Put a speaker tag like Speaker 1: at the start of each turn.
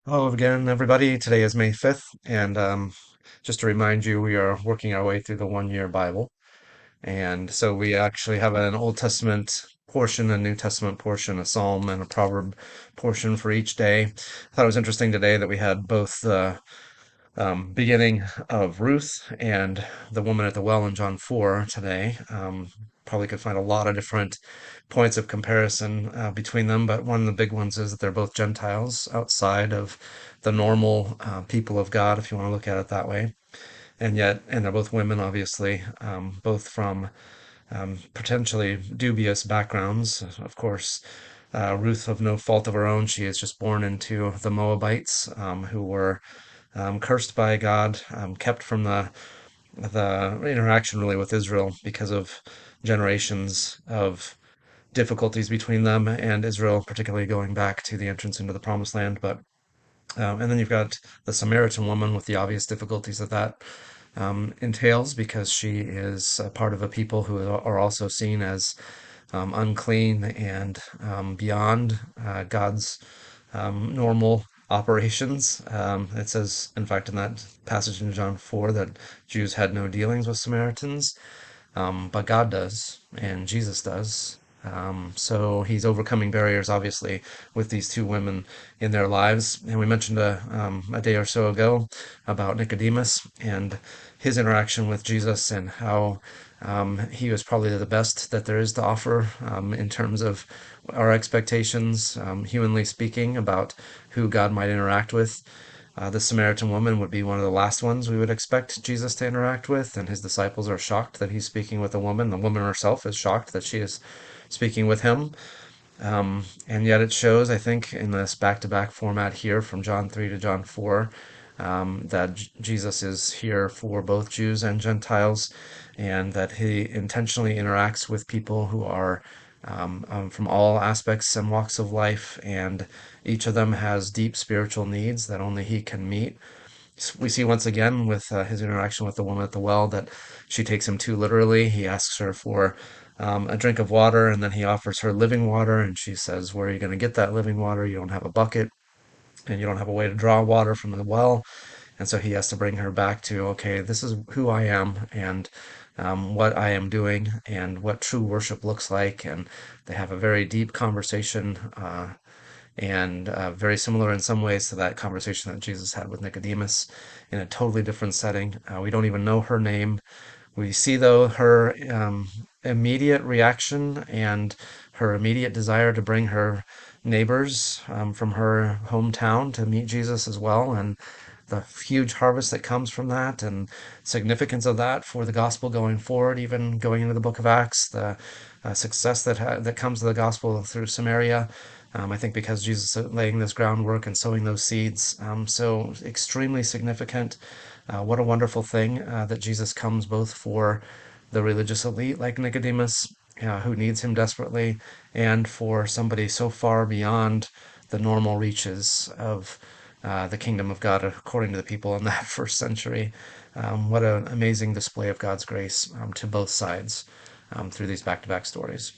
Speaker 1: Hello again, everybody. Today is May 5th, and just to remind you, we are working our way through the one-year Bible. And so we actually have an Old Testament portion, a New Testament portion, a Psalm, and a Proverb portion for each day. I thought it was interesting today that we had both the beginning of Ruth and the woman at the well in John 4 today. Probably could find a lot of different points of comparison between them, but one of the big ones is that they're both Gentiles outside of the normal people of God, if you want to look at it that way. And they're both women, obviously, both from potentially dubious backgrounds. Of course, Ruth, of no fault of her own, she is just born into the Moabites, who were cursed by God, kept from the interaction really with Israel because of generations of difficulties between them and Israel, particularly going back to the entrance into the Promised Land. But and then you've got the Samaritan woman with the obvious difficulties that entails because she is a part of a people who are also seen as unclean and beyond God's normal operations. It says, in fact, in that passage in John 4, that Jews had no dealings with Samaritans, but God does, and Jesus does. So he's overcoming barriers, obviously, with these two women in their lives. And we mentioned a day or so ago about Nicodemus and his interaction with Jesus and how he was probably the best that there is to offer in terms of our expectations, humanly speaking, about who God might interact with. The Samaritan woman would be one of the last ones we would expect Jesus to interact with, and his disciples are shocked that he's speaking with a woman. The woman herself is shocked that she is speaking with him. And yet it shows, I think, in this back-to-back format here from John 3 to John 4, that Jesus is here for both Jews and Gentiles, and that he intentionally interacts with people who are from all aspects and walks of life, and each of them has deep spiritual needs that only he can meet. We see once again with his interaction with the woman at the well that she takes him too literally. He asks her for a drink of water, and then he offers her living water, and she says, "Where are you going to get that living water? You don't have a bucket, and you don't have a way to draw water from the well." And so he has to bring her back to, okay, this is who I am, and what I am doing, and what true worship looks like. And they have a very deep conversation, and very similar in some ways to that conversation that Jesus had with Nicodemus in a totally different setting. We don't even know her name. We see, though, her immediate reaction and her immediate desire to bring her neighbors from her hometown to meet Jesus as well, and the huge harvest that comes from that, and significance of that for the gospel going forward, even going into the book of Acts, the success that comes to the gospel through Samaria. I think because Jesus is laying this groundwork and sowing those seeds, so extremely significant. What a wonderful thing that Jesus comes both for the religious elite like Nicodemus, who needs him desperately, and for somebody so far beyond the normal reaches of the kingdom of God according to the people in that first century. What an amazing display of God's grace to both sides through these back to back stories.